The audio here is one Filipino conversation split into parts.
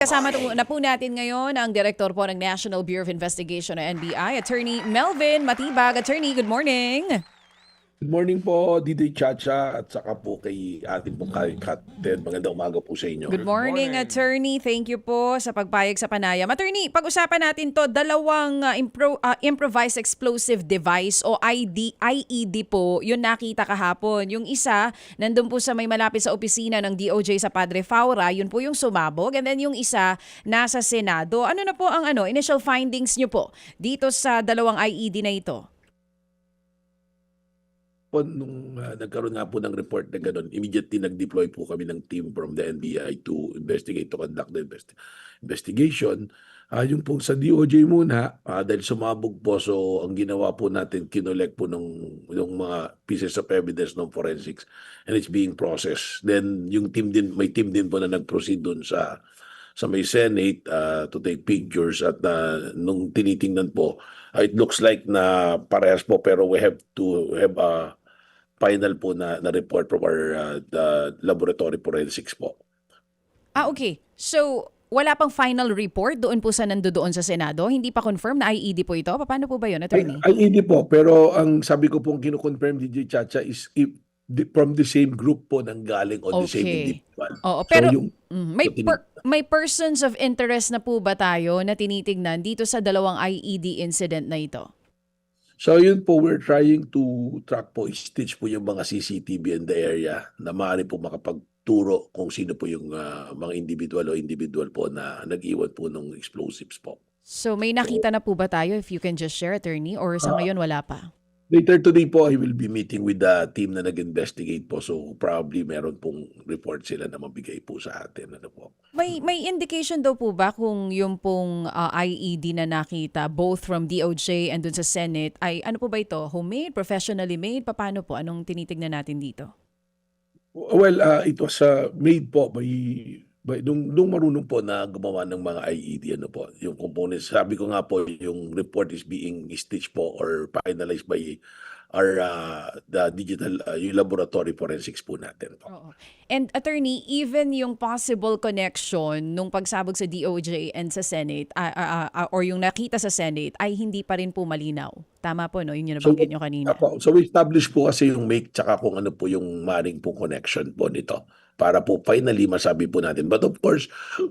Kasama na po natin ngayon ang Direktor po ng National Bureau of Investigation o NBI, Attorney Melvin Matibag. Attorney, good morning. Good morning po, Didoy Chacha, at saka po kay ating pong Ted. Magandang umaga po sa inyo. Good morning, Attorney. Thank you po sa pagpayag sa panayam. Attorney, pag-usapan natin to, dalawang improvised explosive device o IED po, yun nakita kahapon. Yung isa, nandun po sa may malapit sa opisina ng DOJ sa Padre Faura, yun po yung sumabog. And then yung isa, nasa Senado. Ano na po ang initial findings nyo po dito sa dalawang IED na ito? Nung nagkaroon nga po ng report na gano'n, immediately nag-deploy po kami ng team from the NBI to investigate, to conduct the investigation. Yung po sa DOJ muna, dahil sumabog po, so ang ginawa po natin, kinolek po yung mga pieces of evidence ng forensics and it's being processed. Then yung team din, may team din po na nag-proceed dun sa may Senate to take pictures at nung tinitingnan po, it looks like na parehas po pero we have to have a final po na report from our the laboratory forensics po. Okay. So, wala pang final report doon po sa nandoon sa Senado? Hindi pa confirm na IED po ito? Paano po ba yun, Attorney? IED po, pero ang sabi ko pong kino-confirm DJ Chacha is from the same group po nang galing on the same individual. Oo, pero so yung, may persons of interest na po ba tayo na tinitignan dito sa dalawang IED incident na ito? So yun po, we're trying to track po, stitch po yung mga CCTV in the area na maaari po makapagturo kung sino po yung mga individual po na nag-iwan po ng explosives po. So may nakita na po ba tayo, if you can just share, Attorney, or sa ngayon wala pa? Later today po, I will be meeting with the team na nag-investigate po. So probably meron pong report sila na mabigay po sa atin. Ano po. May indication daw po ba kung yung pong IED na nakita both from DOJ and dun sa Senate ay ano po ba ito? Homemade? Professionally made? Paano po? Anong tinitignan natin dito? Well, it was made po by nung marunong po na gumawa ng mga IED, ano po, yung components. Sabi ko nga po, yung report is being stitched po or finalized by our the digital yung laboratory forensics po natin po. Oo. And Attorney, even yung possible connection nung pagsabog sa DOJ and sa Senate or yung nakita sa Senate ay hindi pa rin po malinaw. Tama po, no? Yun yung nabanggit nyo kanina. So we established po kasi yung make tsaka kung ano po yung maring po connection po nito para po finally masabi po natin. But of course,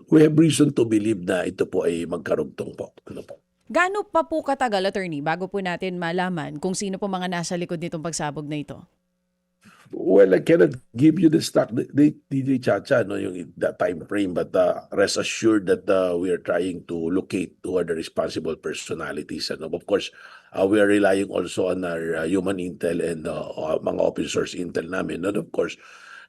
we have reason to believe na ito po ay magkarugtong po. Ano po? Gaano pa po katagal, Attorney, bago po natin malaman kung sino po mga nasa likod nitong pagsabog na ito? Well, I cannot give you the stock DJ Chacha, no, yung the time frame, but rest assured that we are trying to locate who are the responsible personalities. And of course, we are relying also on our human intel and mga officers intel namin. And of course,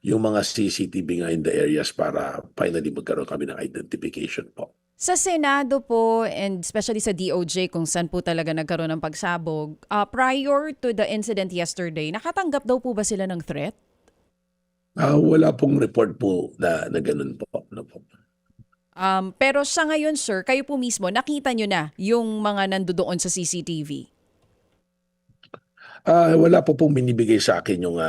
yung mga CCTV nga in the areas para finally magkaroon kami ng identification po. Sa Senado po and especially sa DOJ kung saan po talaga nagkaroon ng pagsabog, prior to the incident yesterday, nakatanggap daw po ba sila ng threat? Wala pong report po na ganun po. No po. Pero sa ngayon, sir, kayo po mismo, nakita nyo na yung mga nandoon sa CCTV? Wala po pong binibigay sa akin yung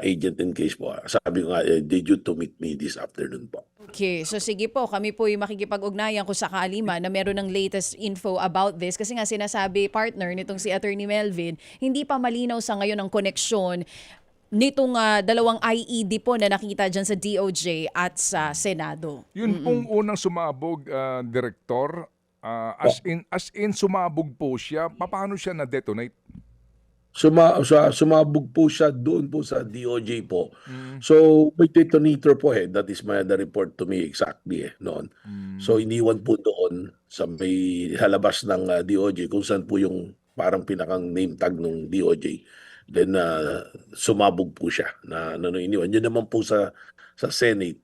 agent in case po. Sabi ko nga, they due to meet me this afternoon po. Okay, so sige po, kami po yung makikipag-ugnayan kung sakali man na meron ng latest info about this. Kasi nga sinasabi, partner, nitong si Attorney Melvin, hindi pa malinaw sa ngayon ang koneksyon nitong dalawang IED po na nakita dyan sa DOJ at sa Senado. Yun pong unang sumabog, Direktor, as in sumabog po siya, paano siya na-detonate? Sumabog po siya doon po sa DOJ po. So, may detonator po that is the report to me exactly noon. So, iniwan po doon sa may halabas ng DOJ kung saan po yung parang pinakang name tag ng DOJ. Then, sumabog po siya na iniwan. Yun naman po sa Senate,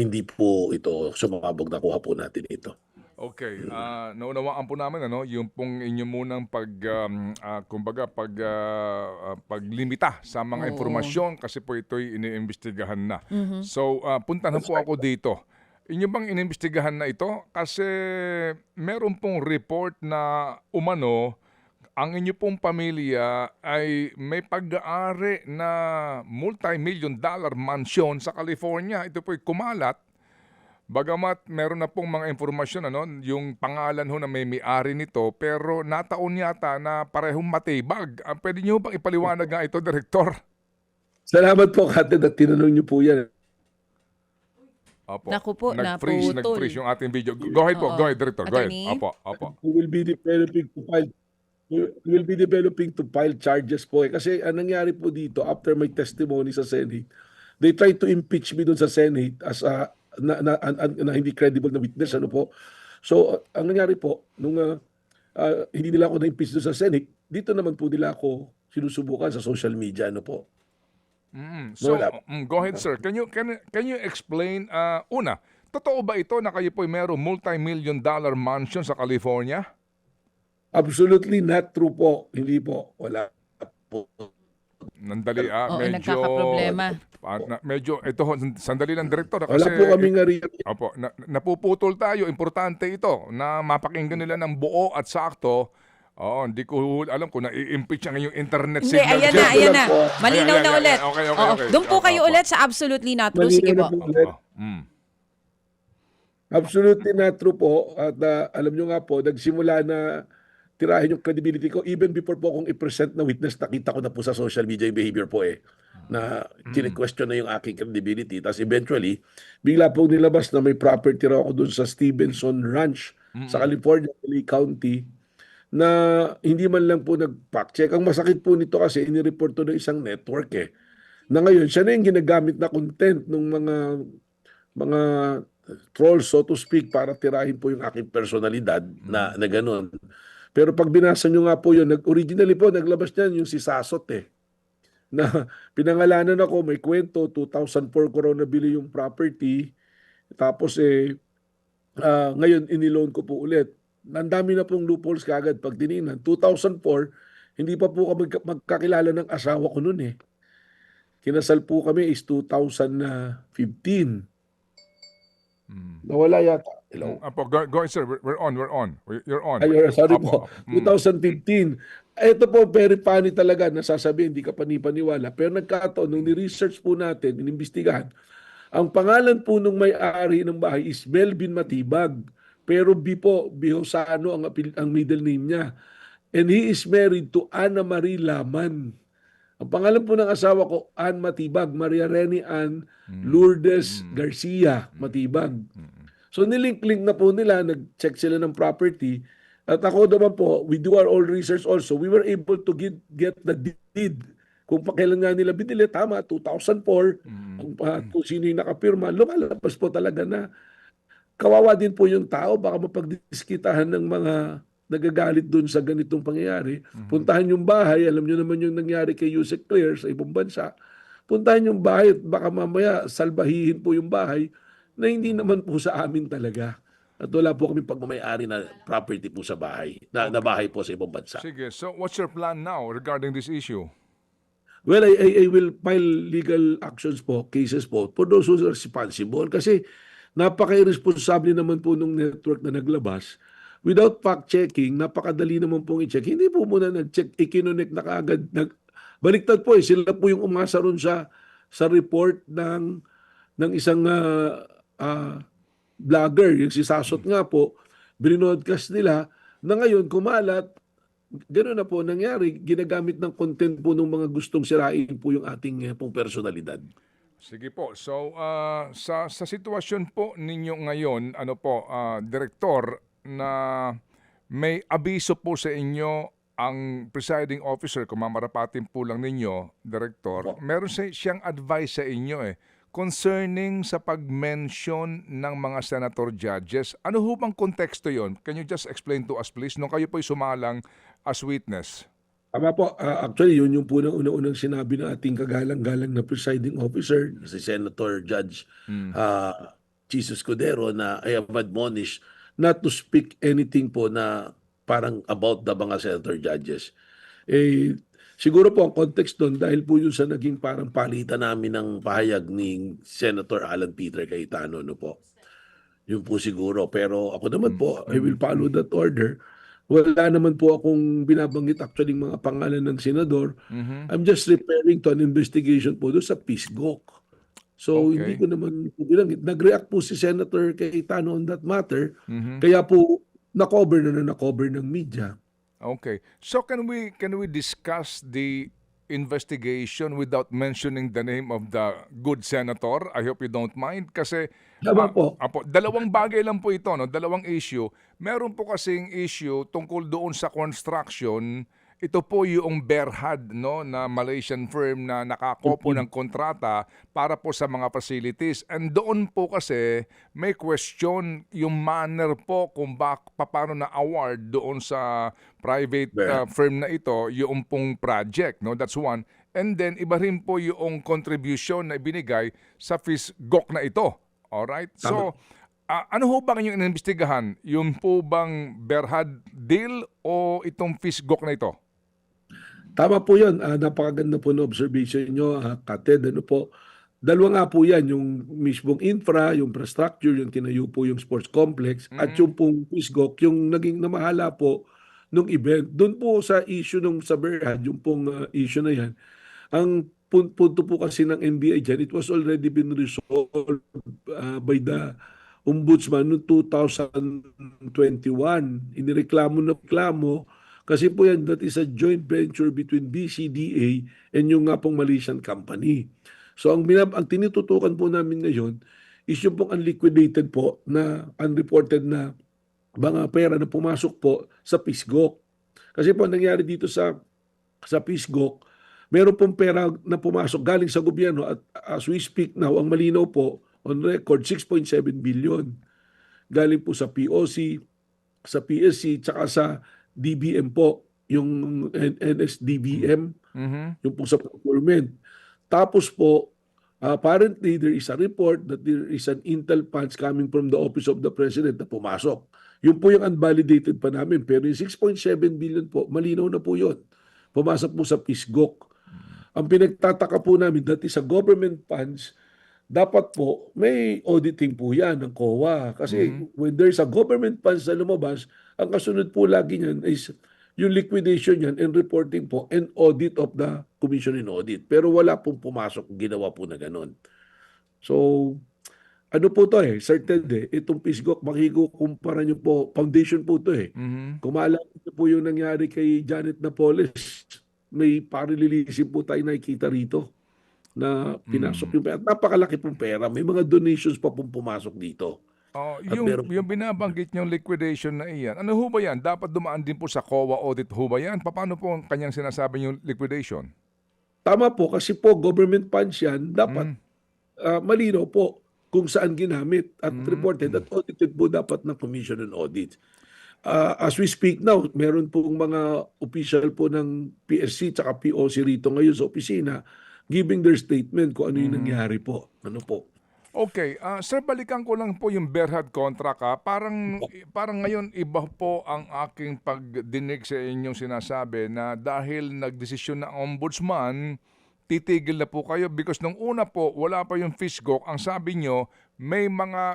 hindi po ito sumabog, nakuha po natin ito. Okay, naunawaan po namin yung pong inyo munang paglimita sa mga impormasyon kasi po ito'y iniimbestigahan na. So, puntahan po ako dito. Inyo bang inimbestigahan na ito? Kasi meron pong report na umano ang inyo pong pamilya ay may pag-aari na multi-million dollar mansion sa California. Ito po'y kumalat. Bagamat meron na pong mga impormasyon, ano, yung pangalan ho na may-ari nito, pero nataon yata na parehong matibag. Pwede niyo bang ipaliwanag nga ito, Direktor? Salamat po, Kate, at tinanong niyo po yan. Opo. Naku po, Nag-freeze naputol. yung ating video. Go ahead po, Oo. go ahead, Director. Go ahead. Attorney? Opo. We will be developing to file charges po kasi ang nangyari po dito after my testimony sa Senate, they tried to impeach me doon sa Senate as a na hindi credible na witness, ano po. So ang nangyari po nung hindi nila ako na-impeach doon sa Senate, dito naman po nila ako sinusubukan sa social media, ano po. So, Wala. go ahead, sir. Can you explain, una, totoo ba ito na kayo po'y mayroong multi-million-dollar mansion sa California? Absolutely not true po. Hindi po. Wala po. Nandali, Oo, medyo... nagkakaproblema. Ito, sandali lang, Direktor. Wala po kaming Opo, napuputol tayo. Importante ito na mapakinggan nila ng buo at sakto. Oo, hindi ko alam kung na-i-impeach ang yung internet Hindi, signal. ayan dyan. na, ayan na. po. Malinaw Ayan, na ayan, ulit. ayan. Okay. Oo, doon po kayo Opo. ulit sa absolutely not true. Sige po. Absolutely not true po. At alam nyo nga po, nagsimula na tirahin yung credibility ko. Even before po akong i-present na witness, nakita ko na po sa social media yung behavior po na kine-question na yung aking credibility. Tapos eventually, bigla po nilabas na may property raw ako dun sa Stevenson Ranch sa California, LA County, na hindi man lang po nag-fact check. Ang masakit po nito kasi inireport to ng isang network na ngayon, siya na yung ginagamit na content ng mga trolls, so to speak, para tirahin po yung aking personalidad na gano'n. Pero pag binasa nyo nga po yun, originally po, naglabas niyan yung si Sasot na pinangalanan ako, may kwento, 2004 ko raw nabili yung property, tapos ngayon iniloan ko po ulit. Ang dami na pong loopholes kagad pag tinignan. 2004, hindi pa po kami magkakilala ng asawa ko noon Kinasal po kami is 2015. Nawala yata. Hello? Apo, go ahead, sir. We're on. You're on. Ay, sorry Apo. po. 2015. Ito po, very funny talaga, nasasabihin, hindi ka panipaniwala. Pero nagkataon, nung ni-research po natin, inimbestigahan, ang pangalan po nung may-ari ng bahay is Melvin Matibag. Pero Bihosano ang middle name niya. And he is married to Ana Marie Laman. Ang pangalan po ng asawa ko, Ann Matibag, Maria Reni Ann Lourdes Garcia Matibag. So nilink-link na po nila, nag-check sila ng property. At ako naman po, we do our own research also. We were able to get the deed. Kung pakailan nga nila binili, tama, 2004. Kung sino yung nakapirma, lumalabas po talaga na kawawa din po yung tao. Baka mapagdiskitahan ng mga nagagalit dun sa ganitong pangyayari. Puntahan yung bahay, alam nyo naman yung nangyari kay Yusek Clear sa ibang bansa. Puntahan yung bahay at baka mamaya salbahihin po yung bahay na hindi naman po sa amin talaga. At wala po kami pagmamayari na property po sa bahay, na bahay po sa ibang bansa. Sige, so what's your plan now regarding this issue? Well, I will file legal actions po, cases po, for those who are responsible. Kasi napaka-irresponsable naman po nung network na naglabas. Without fact-checking, napakadali naman pong i-check. Hindi po muna nag-check, ikinonek na kaagad. Baliktad po sila po yung umasa ron sa report ng isang vlogger, yung si Sasot nga po, binodcast nila na ngayon kumalat, gano'n na po nangyari, ginagamit ng content po ng mga gustong sirain po yung ating pong personalidad. Sige po. So, sa sitwasyon po ninyo ngayon, Direktor, na may abiso po sa inyo ang presiding officer, kung mamarapatin po lang ninyo, Director, meron siyang advice sa inyo concerning sa pag-mention ng mga senator judges. Ano ho bang konteksto yon? Can you just explain to us, please, nung kayo po'y sumalang as witness? Tama po. Actually, yun yung po una-unang sinabi ng ating kagalang-galang na presiding officer, si Senator Judge Jesus Cudero, na I have admonished not to speak anything po na parang about the mga senator judges. Siguro po ang context doon dahil po yun sa naging parang palitan namin ng pahayag ni Senator Alan Peter Cayetano, no po. Yun po siguro. Pero ako naman po, I will follow that order. Wala naman po akong binabanggit actually mga pangalan ng senador. I'm just referring to an investigation po doon sa PISGOC. So hindi Okay. ko naman po binanggit. Nag-react po si Senator Cayetano on that matter. Mhm. Kaya po na-cover ng media. Okay. So can we discuss the investigation without mentioning the name of the good senator? I hope you don't mind kasi Tama po. dalawang bagay lang po ito, no? Dalawang issue. Meron po kasing issue tungkol doon sa construction. Ito po yung Berhad, no, na Malaysian firm na nakakopo ng kontrata para po sa mga facilities. And doon po kasi may question yung manner po kung paano na award doon sa private firm na ito yung pong project, no. That's one. And then iba rin po yung contribution na ibinigay sa FISGOC na ito. Alright? So, ano ho bang inyong inimbestigahan? Yung po bang Berhad deal o itong FISGOC na ito? Tama po yun. Napakaganda po na observation nyo, Kated. Ano po? Dalawa nga po yan. Yung mismong yung infrastructure, yung tinayo po yung sports complex, at yung pong PISGOC, yung naging namahala po nung event. Doon po sa issue nung sa Berhad, yung pong issue na yan, ang punto po kasi ng NBI dyan, it was already been resolved by the Ombudsman noong 2021. Inireklamo na reklamo kasi po yan, that is a joint venture between BCDA and yung nga pong Malaysian company. So ang tinututukan po namin ngayon is yung pong unliquidated po na unreported na mga pera na pumasok po sa PISGOC. Kasi po nangyari dito sa PISGOC, meron pong pera na pumasok galing sa gobyerno at as we speak now, ang malinaw po on record, 6.7 billion. Galing po sa POC, sa PSC, tsaka sa DBM po, yung NSDBM, yung po sa procurement. Tapos po, apparently there is a report that there is an intel funds coming from the Office of the President na pumasok. Yun po yung unvalidated pa namin. Pero yung 6.7 billion po, malinaw na po yun. Pumasok po sa PISGOC. Ang pinagtataka po namin, that is a government funds, dapat po may auditing po yan ng COA. Kasi when there's a government funds na lumabas, ang kasunod po lagi niyan is yung liquidation yan and reporting po and audit of the Commission in Audit. Pero wala pong pumasok, ginawa po na ganun. So, ano po to certain itong PISGOC, makikukumpara nyo po, foundation po to Kung maalala nyo po yung nangyari kay Janet Napoles, may parililisin po tayo nakikita rito na pinasok yung pera. Napakalaki pong pera. May mga donations pa pong pumasok dito. Yung binabanggit niyong liquidation na iyan, ano ho ba yan? Dapat dumaan din po sa COA audit ho ba yan? Paano po ang kanyang sinasabi yung liquidation? Tama po, kasi po government funds yan, dapat malinaw po kung saan ginamit at reported at audited po dapat ng Commission on Audit. As we speak now, meron pong mga official po ng PSC at POC rito ngayon sa opisina giving their statement kung ano yung nangyari po. Ano po? Okay, sir, balikan ko lang po yung Berhad contract. Parang ngayon iba po ang aking pagdinig sa inyong sinasabi na dahil nagdesisyon na ombudsman, titigil na po kayo because nung una po, wala pa yung FISGOC. Ang sabi nyo, may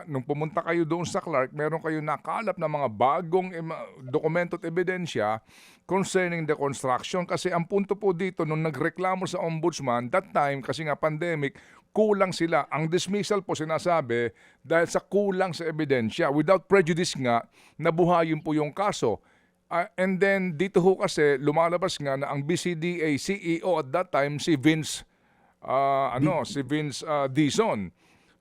nung pumunta kayo doon sa Clark, meron kayo nakalap na mga bagong dokumento at ebidensya concerning the construction. Kasi ang punto po dito, nung nagreklamo sa ombudsman, that time, kasi nga pandemic, kulang sila. Ang dismissal po sinasabi dahil sa kulang sa ebidensya. Without prejudice nga, nabuhayin po yung kaso. And then dito ho kasi lumalabas nga na ang BCDA CEO at that time si Vince Dizon.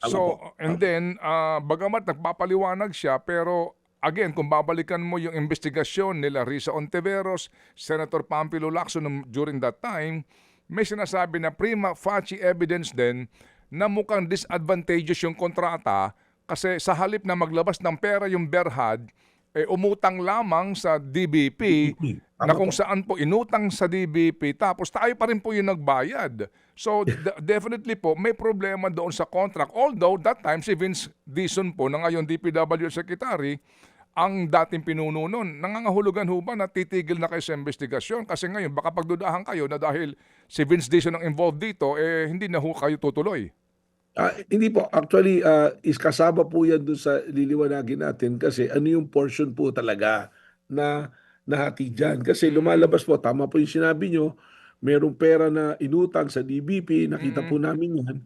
So and then bagamat nagpapaliwanag siya pero again kung babalikan mo yung investigasyon nila Risa Ontiveros, Senator Pampilo Lacson during that time, may sinasabi na prima facie evidence din na mukhang disadvantageous yung kontrata kasi sa halip na maglabas ng pera yung Berhad, umutang lamang sa DBP na kung saan po inutang sa DBP tapos tayo pa rin po yung nagbayad. So definitely po may problema doon sa contract. Although that time si Vince Dizon po na ngayon DPW Secretary ang dating pinuno nun. Nangangahulugan ho ba na titigil na kayo sa investigasyon? Kasi ngayon baka pagdudahan kayo na dahil si Vince Dizon ang involved dito, hindi na ho kayo tutuloy. Hindi po. Actually, is kasama po yan doon sa liliwanagin natin kasi ano yung portion po talaga na nahati dyan. Kasi lumalabas po, tama po yung sinabi nyo, merong pera na inutang sa DBP, nakita po namin yan.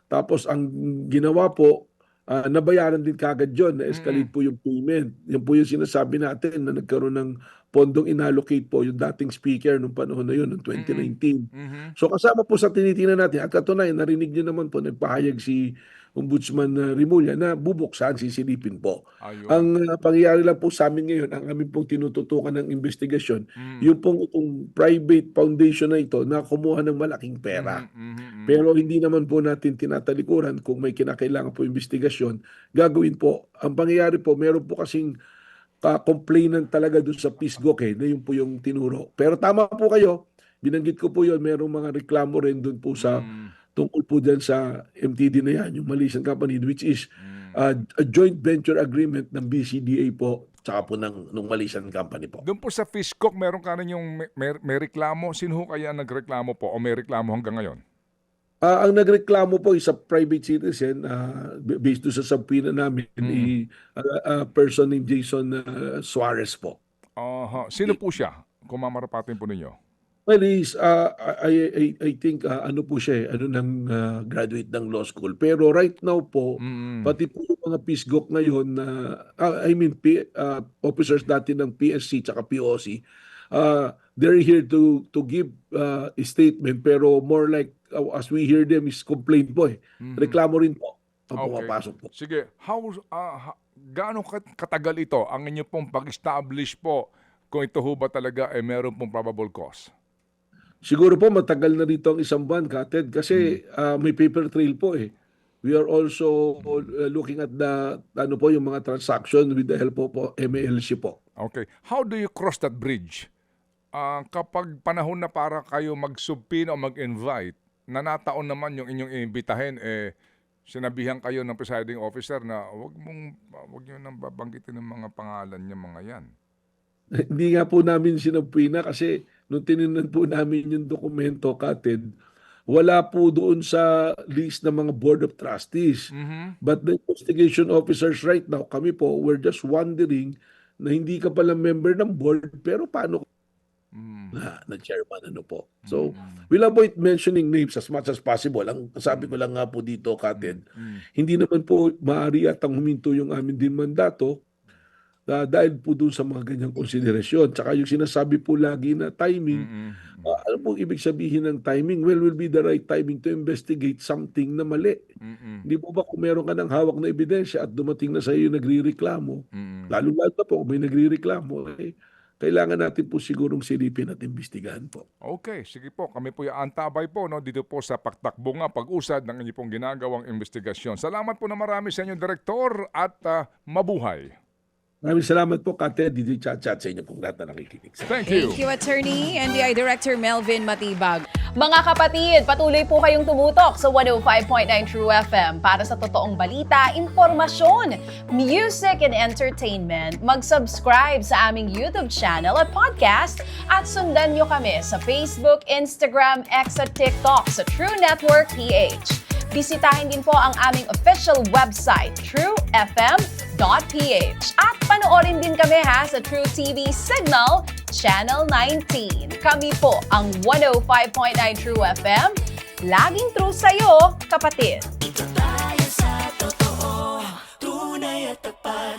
Tapos ang ginawa po, nabayaran din kagad yun, na-escalate po yung payment. Yan po yung sinasabi natin na nagkaroon ng pondong inallocate po yung dating speaker nung panahon na yun, noong 2019. So kasama po sa tinitingnan natin, at katunayan, narinig niyo naman po, nagpahayag si Ombudsman Rimulya na bubuksan, sisilipin po. Ayun. Ang pangyayari lang po sa amin ngayon, ang aming pong tinututukan ng investigasyon, yung pong itong private foundation na ito na kumuha ng malaking pera. Pero hindi naman po natin tinatalikuran kung may kinakailangan po investigasyon, gagawin po. Ang pangyayari po, meron po kasing complainant talaga doon sa PISGOC na yun po yung tinuro. Pero tama po kayo, binanggit ko po yun, merong mga reklamo rin doon po sa tungkol po dyan sa MTD na yan, yung Malaysian company, which is a joint venture agreement ng BCDA po, tsaka po ng Malaysian company po. Doon po sa Fishcock, meron ka rin yung may reklamo. Sino ho kaya nagreklamo po o may reklamo hanggang ngayon? Ang nagreklamo po is a private citizen, based doon sa subpoena namin, a person named Jason Suarez po. Sino po siya? Kung mamarapatin po ninyo. Well, I think ano po siya, graduate ng law school. Pero right now po, pati po yung mga PISGOC ngayon, officers dati ng PSC tsaka POC, they're here to give a statement, pero more like, as we hear them, is complaint po Reklamo rin po ang pumapasok po. Sige, gaano katagal ito ang inyo pong pag-establish po kung ito ho ba talaga meron pong probable cause? Siguro po matagal na rito ang isang buwan, Kated, kasi may paper trail po We are also looking at yung mga transaction with the help of MLC po. Okay. How do you cross that bridge? Kapag panahon na para kayo mag-subpoena o mag-invite, nanataon naman yung inyong iimbitahin, sinabihan kayo ng presiding officer na wag nyo nang babanggitin ng mga pangalan niya mga yan. Hindi nga po namin sinubpoena kasi nung tinignan po namin yung dokumento, Kated, wala po doon sa list ng mga board of trustees. But the investigation officers right now, kami po, we're just wondering na hindi ka pala member ng board, pero paano na chairman po. So, we'll avoid mentioning names as much as possible. Ang sabi ko lang nga po dito, Kated, hindi naman po maaari atang huminto yung amin din mandato dahil po doon sa mga ganyang konsiderasyon. Tsaka yung sinasabi po lagi na timing, ano po ibig sabihin ng timing? Well, will be the right timing to investigate something na mali. Hindi po ba kung meron ka ng hawak na ebidensya at dumating na sa iyo yung nagre-reklamo, lalo-lalo na po kung may nagre-reklamo, kailangan natin po sigurong silipin at imbestigahan po. Okay, sige po. Kami po yung antabay po dito po sa Paktakbo nga pag-usad ng inyong pong ginagawang investigasyon. Salamat po na marami sa inyong Direktor at mabuhay. Maraming salamat po, Kate, DJ Chat sa inyo pong lahat na nakikinig. Thank you. Thank you, Attorney NBI Director Melvin Matibag. Mga kapatid, patuloy po kayong tumutok sa 105.9 True FM para sa totoong balita, impormasyon, music and entertainment. Mag-subscribe sa aming YouTube channel at podcast at sundan nyo kami sa Facebook, Instagram, X at TikTok sa True Network PH. Bisitahin din po ang aming official website, truefm.ph. At panoorin din kami sa True TV Signal, Channel 19. Kami po ang 105.9 True FM. Laging true sa'yo, kapatid. Ito tayo sa totoo, tunay at tapat.